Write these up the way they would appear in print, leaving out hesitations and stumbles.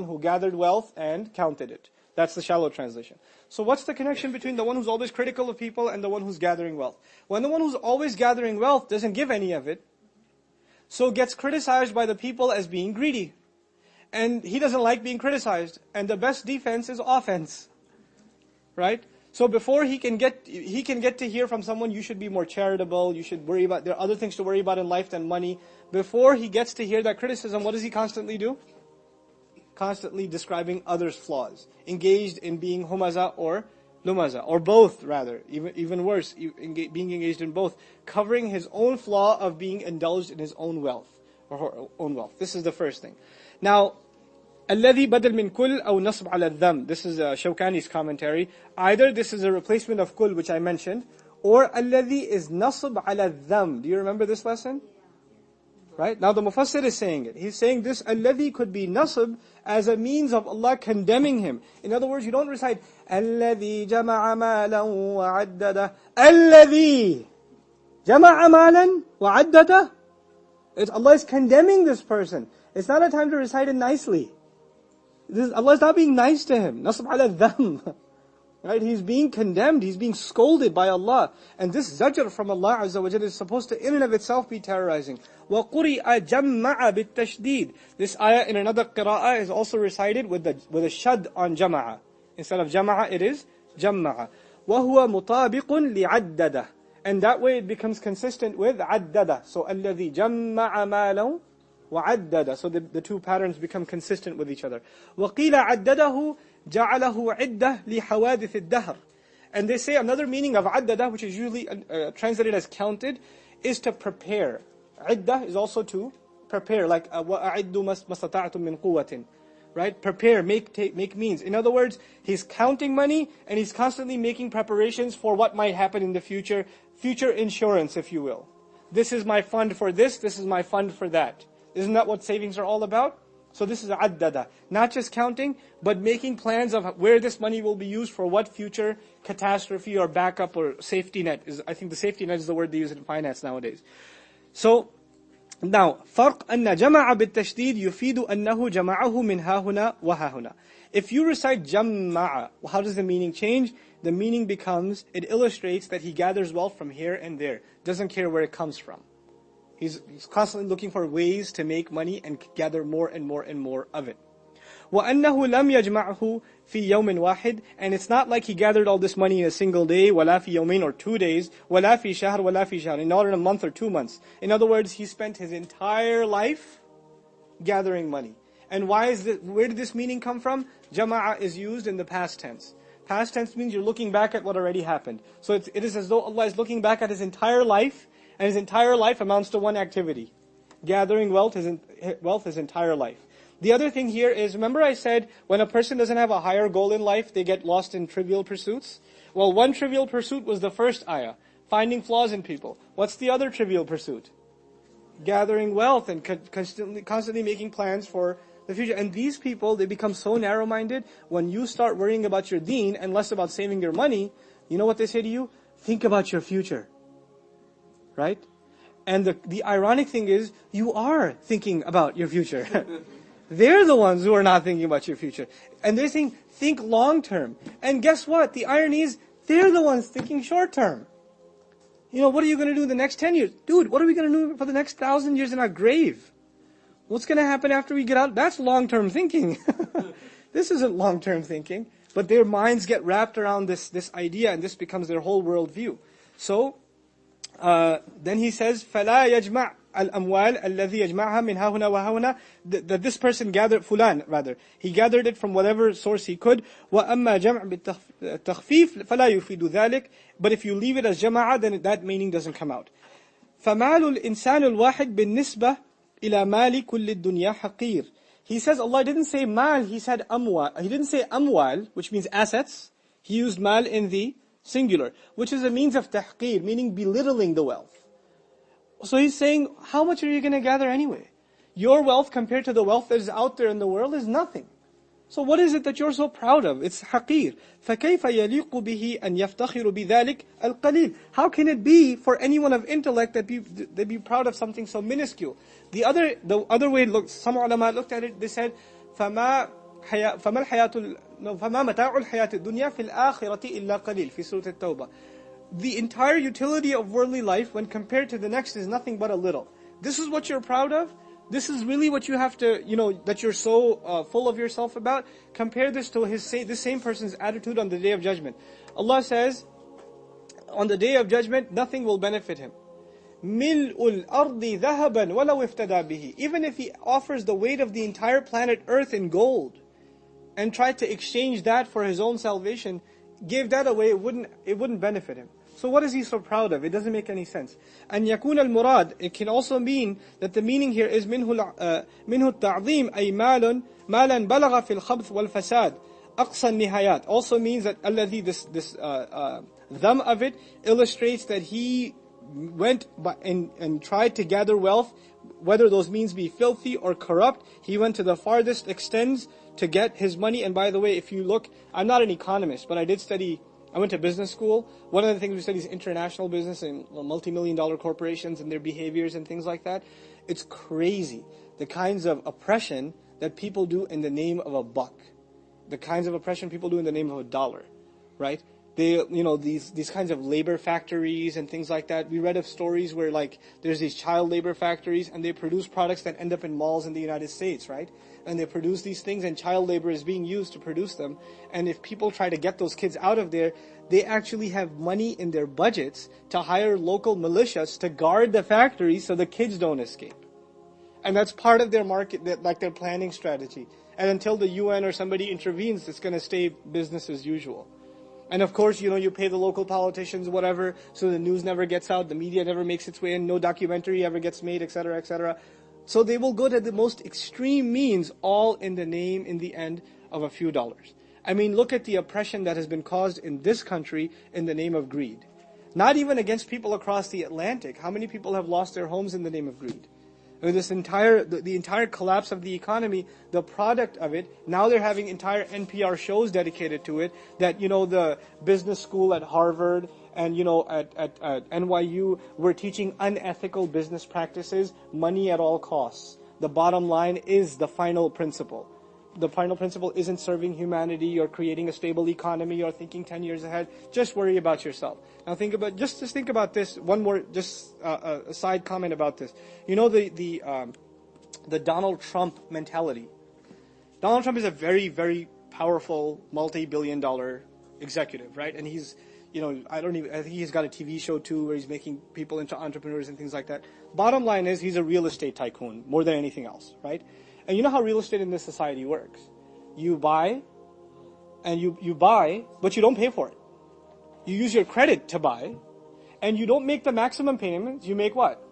who gathered wealth and counted it. That's the shallow translation. So what's the connection between the one who's always critical of people and the one who's gathering wealth? When the one who's always gathering wealth doesn't give any of it, so gets criticized by the people as being greedy. And he doesn't like being criticized. And the best defense is offense. Right? So before he can get to hear from someone, you should be more charitable, you should worry about, there are other things to worry about in life than money. Before he gets to hear that criticism, what does he constantly do? Constantly describing others' flaws. Engaged in being humazah or lumazah, or both rather, even worse, being engaged in both. Covering his own flaw of being indulged in his own wealth, or her own wealth. This is the first thing. Now, الذي بدل من كل أو نصب على الذم. This is Shawkani's commentary. Either this is a replacement of kul, which I mentioned, or الذي is nasb على الذم. Do you remember this lesson? Right? Now the Mufassir is saying it. He's saying this الذي could be nasb as a means of Allah condemning him. In other words, you don't recite الذي جمع مالا وعدده. الذي جمع مالا وعدده. Allah is condemning this person. It's not a time to recite it nicely. Allah is not being nice to him. Nasb ala dham. Right? He's being condemned. He's being scolded by Allah. And this zajr from Allah Azza wa Jalla is supposed to in and of itself be terrorizing. وَقُرِئَ جَمَّعَ بِالتَّشْدِيد. This ayah in another qira'ah is also recited with a shad on jama'a. Instead of jama'a, it is jamma'a. وَهُوَ مُطَابِقٌ لِعَدَّدَ. And that way it becomes consistent with عَدَّدَ. So الَّذِي جَمَّعَ مَالًا وَعَدَّدَ. So the two patterns become consistent with each other. وَقِيلَ عَدَّدَهُ جَعَلَهُ عِدَّةً لِحَوَادِثِ الدَّهْرِ. And they say another meaning of عَدَّدَ, which is usually translated as counted, is to prepare. عِدَّة is also to prepare, like وَأَعِدُّ مَسْتَطَعْتُم مِّن قُوَّةٍ. Right? Prepare, make means. In other words, he's counting money and he's constantly making preparations for what might happen in the future. Future insurance, if you will. This is my fund for this is my fund for that. Isn't that what savings are all about? So this is addada. Not just counting, but making plans of where this money will be used for what future catastrophe or backup or safety net. I think the safety net is the word they use in finance nowadays. So, now, فرق أن جمع بالتشديد يفيد أنه جمعه من ها هنا وها هنا. If you recite جمع, how does the meaning change? The meaning becomes, it illustrates that he gathers wealth from here and there. Doesn't care where it comes from. He's constantly looking for ways to make money and gather more and more and more of it. وَأَنَّهُ لَمْ يَجْمَعْهُ فِي يَوْمٍ وَاحِدٍ. And it's not like he gathered all this money in a single day, وَلَا فِي يَوْمٍ, or 2 days, وَلَا فِي شَهْرٍ وَلَا فِي شَهْرٍ, not in a month or 2 months. In other words, he spent his entire life gathering money. And where did this meaning come from? Jama'a is used in the past tense. Past tense means you're looking back at what already happened. So it is as though Allah is looking back at his entire life, and his entire life amounts to one activity. Gathering wealth his entire life. The other thing here is, remember I said, when a person doesn't have a higher goal in life, they get lost in trivial pursuits? Well, one trivial pursuit was the first ayah, finding flaws in people. What's the other trivial pursuit? Gathering wealth and constantly making plans for the future. And these people, they become so narrow-minded, when you start worrying about your deen and less about saving your money, you know what they say to you? Think about your future. Right? And the ironic thing is, you are thinking about your future. They're the ones who are not thinking about your future. And they're saying, think long term. And guess what? The irony is, they're the ones thinking short term. You know, what are you going to do in the next 10 years? Dude, what are we going to do for the next 1,000 years in our grave? What's going to happen after we get out? That's long term thinking. This isn't long term thinking. But their minds get wrapped around this idea, and this becomes their whole worldview. So, then he says, فَلَا يَجْمَعْ الْأَمْوَالِ الَّذِي يَجْمَعْهَا مِنْ هَا هُنَا وَهَا هُنَا. That this person gathered, fulan rather, he gathered it from whatever source he could. وَأَمَّا جَمْعْ بِالتَّخْفِيفِ فَلَا يُفِيدُ ذَلك. But if you leave it as jama'a, then that meaning doesn't come out. فَمَالُ الْإِنسَانُ الْوَاحِدِ بِالنِّسْبَةِ إِلَى مَالِ كُلِّ الدُّنْيَا حَقِيرٌ. He says, Allah didn't say mal, he said amwal. He didn't say amwal, which means assets. He used mal in the singular, which is a means of tahqir, meaning belittling the wealth. So he's saying, how much are you going to gather anyway? Your wealth compared to the wealth that is out there in the world is nothing. So what is it that you're so proud of? It's haqir. فَكَيْفَ يَلِيقُ بِهِ أَنْ يَفْتَخِرُ بِذَلِكَ الْقَلِيلِ. How can it be for anyone of intellect that they be proud of something so minuscule? The other way, some ulama looked at it, they said, فَمَا مَتَاعُ الْحَيَاةِ الدُّنْيَا فِي الْآخِرَةِ إِلَّا قَلِيلٌ في سورة التوبة. The entire utility of worldly life when compared to the next is nothing but a little. This is what you're proud of? This is really what you have to, that you're so full of yourself about? Compare this to this same person's attitude on the Day of Judgment. Allah says, on the Day of Judgment, nothing will benefit him. مِلْءُ الْأَرْضِ ذَهَبًا وَلَوْ اِفْتَدَى بِهِ. Even if he offers the weight of the entire planet Earth in gold, and tried to exchange that for his own salvation, gave that away, it wouldn't benefit him. So what is he so proud of? It doesn't make any sense. And يكون المراد, it can also mean that the meaning here is منه التعظيم أي مالا بلغ في الخبث والفساد أقصى النهايات. Also means that الذي, this dham of it illustrates that he went and tried to gather wealth, whether those means be filthy or corrupt. He went to the farthest extents to get his money. And by the way, if you look, I'm not an economist, but I went to business school. One of the things we study is international business and multi-million-dollar corporations and their behaviors and things like that. It's crazy, the kinds of oppression that people do in the name of a buck. The kinds of oppression people do in the name of a dollar, right? They, these kinds of labor factories and things like that. We read of stories where there's these child labor factories and they produce products that end up in malls in the United States, right? And they produce these things and child labor is being used to produce them. And if people try to get those kids out of there, they actually have money in their budgets to hire local militias to guard the factories so the kids don't escape. And that's part of their market, their planning strategy. And until the UN or somebody intervenes, it's going to stay business as usual. And of course, you pay the local politicians whatever, so the news never gets out, the media never makes its way in, no documentary ever gets made, etc., etc. So they will go to the most extreme means, all in the name, in the end, of a few dollars. I mean, look at the oppression that has been caused in this country in the name of greed. Not even against people across the Atlantic. How many people have lost their homes in the name of greed? I mean, the entire collapse of the economy, the product of it, now they're having entire NPR shows dedicated to it, that, the business school at Harvard and, at NYU, we're teaching unethical business practices, money at all costs. The bottom line is the final principle. The final principle isn't serving humanity or creating a stable economy or thinking 10 years ahead. Just worry about yourself. Now think about this. One more, a side comment about this. The Donald Trump mentality. Donald Trump is a very, very powerful, multi-billion-dollar executive, right? And he's, I think he's got a TV show too where he's making people into entrepreneurs and things like that. Bottom line is he's a real estate tycoon more than anything else, right? And you know how real estate in this society works. You buy, and you buy, but you don't pay for it. You use your credit to buy, and you don't make the maximum payments, you make what?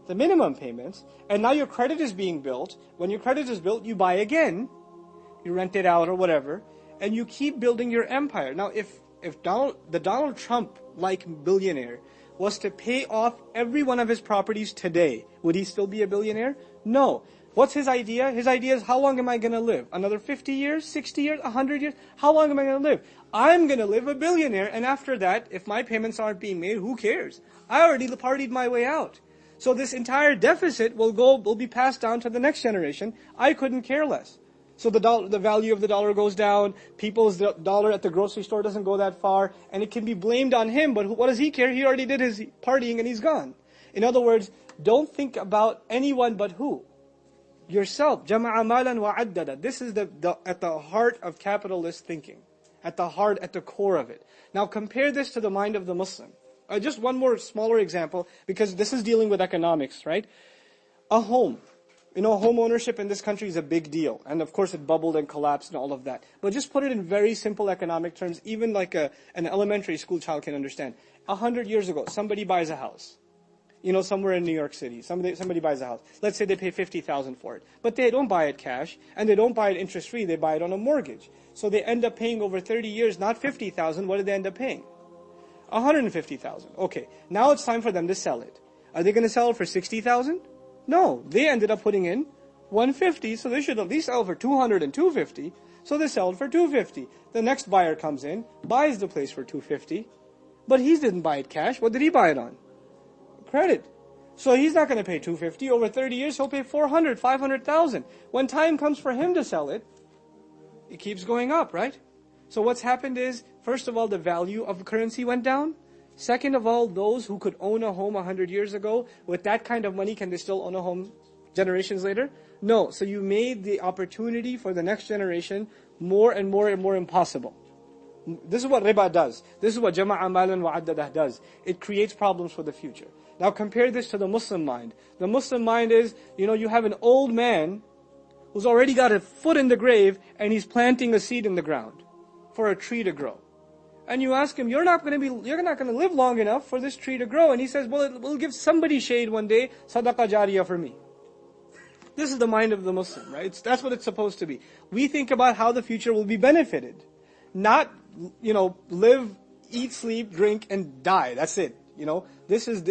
The minimum payments, and now your credit is being built. When your credit is built, you buy again, you rent it out or whatever, and you keep building your empire. Now if the Donald Trump-like billionaire was to pay off every one of his properties today, would he still be a billionaire? No. What's his idea? His idea is, how long am I going to live? Another 50 years, 60 years, 100 years? How long am I going to live? I'm going to live a billionaire, and after that, if my payments aren't being made, who cares? I already partied my way out. So this entire deficit will be passed down to the next generation. I couldn't care less. So the value of the dollar goes down, people's dollar at the grocery store doesn't go that far, and it can be blamed on him, but what does he care? He already did his partying and he's gone. In other words, don't think about anyone but who? Yourself. جَمَعَ مَالًا وَعَدَّدَ. This is at the heart of capitalist thinking. At the core of it. Now compare this to the mind of the Muslim. Just one more smaller example, because this is dealing with economics, right? A home. Home ownership in this country is a big deal. And of course it bubbled and collapsed and all of that. But just put it in very simple economic terms, even like an elementary school child can understand. 100 years ago, somebody buys a house. Somewhere in New York City, somebody buys a house. Let's say they pay $50,000 for it. But they don't buy it cash, and they don't buy it interest-free, they buy it on a mortgage. So they end up paying over 30 years, not $50,000, what did they end up paying? $150,000. Okay, now it's time for them to sell it. Are they going to sell it for $60,000? No, they ended up putting in $150,000, so they should at least sell for $200,000 and $250,000, so they sell it for $250,000. The next buyer comes in, buys the place for $250,000, but he didn't buy it cash. What did he buy it on? Credit. So he's not going to pay $250,000. Over 30 years, he'll pay $400,000, $500,000. When time comes for him to sell it, It keeps going up, right? So what's happened is, first of all, the value of currency went down. Second of all, those who could own a home 100 years ago, with that kind of money, can they still own a home generations later? No. So you made the opportunity for the next generation more and more and more impossible. This is what riba does. This is what jama'a malan wa addadah does. It creates problems for the future. Now compare this to the Muslim mind. The Muslim mind is, you have an old man who's already got a foot in the grave and he's planting a seed in the ground for a tree to grow. And you ask him, you're not going to live long enough for this tree to grow. And he says, well, it will give somebody shade one day, sadaqah jariyah for me. This is the mind of the Muslim, right? That's what it's supposed to be. We think about how the future will be benefited. Not, live, eat, sleep, drink, and die. That's it. This is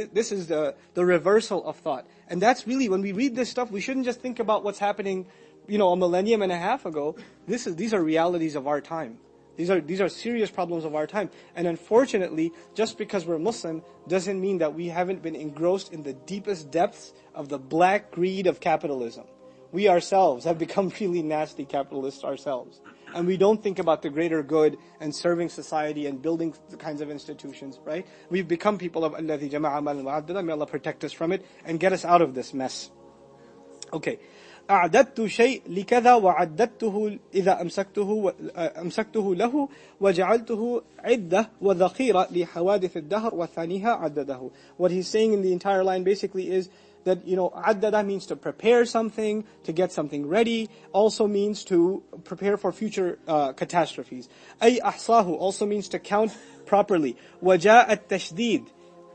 the reversal of thought. And that's really, when we read this stuff, we shouldn't just think about what's happening, a millennium and a half ago. These are realities of our time. These are serious problems of our time. And unfortunately, just because we're Muslim doesn't mean that we haven't been engrossed in the deepest depths of the black greed of capitalism. We ourselves have become really nasty capitalists ourselves. And we don't think about the greater good and serving society and building the kinds of institutions, right? We've become people of الَّذِي جَمَعَ مَالًا وَعَدَّدًا. May Allah protect us from it and get us out of this mess. Okay. أعددت شيء لكذا وعددته إذا أمسكته له وجعلته عدة وذخيرة لحوادث الدهر وثانيها عدده. What he's saying in the entire line basically is that, عدد means to prepare something, to get something ready, also means to prepare for future catastrophes. أي أحصاه also means to count properly. وجاء التشديد,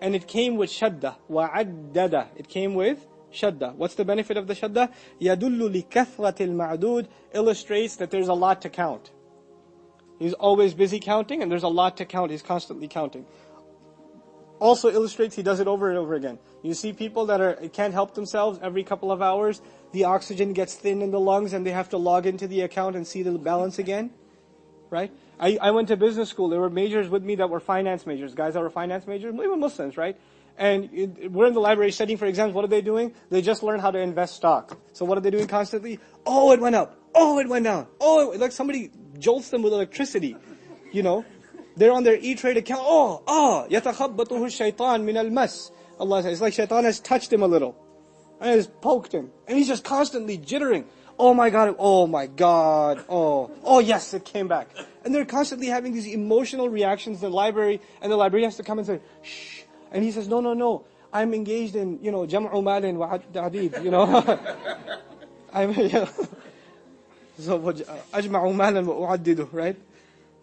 and it came with shadda. وعدد, it came with shadda. What's the benefit of the shadda? يَدُلُّ لِكَثْرَةِ الْمَعْدُودِ, illustrates that there's a lot to count. He's always busy counting, and there's a lot to count. He's constantly counting. Also illustrates he does it over and over again. You see people that can't help themselves. Every couple of hours, the oxygen gets thin in the lungs, and they have to log into the account and see the balance again. Right? I went to business school. There were majors with me that were finance majors. Guys that were finance majors, even Muslims, right? And we're in the library studying for exams. What are they doing? They just learn how to invest stock. So what are they doing constantly? Oh, it went up. Oh, it went down. Oh, like somebody jolts them with electricity. They're on their E-Trade account. يَتَخَبَّطُهُ الشَّيْطَانِ مِنَ الْمَسِّ. Allah says, it's like shaitan has touched him a little. And has poked him. And he's just constantly jittering. Oh my God. Oh yes, it came back. And they're constantly having these emotional reactions in the library. And the librarian has to come and say, shh. And he says, no. I'm engaged in, jam'u malin wa adid, So, ajma'u malin wa uaddidu, right?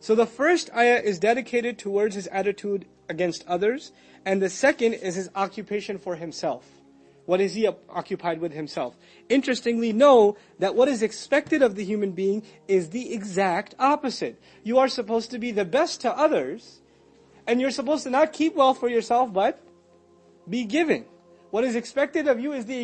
So the first ayah is dedicated towards his attitude against others. And the second is his occupation for himself. What is he occupied with himself? Interestingly, know that what is expected of the human being is the exact opposite. You are supposed to be the best to others. And you're supposed to not keep wealth for yourself, but be giving. What is expected of you is the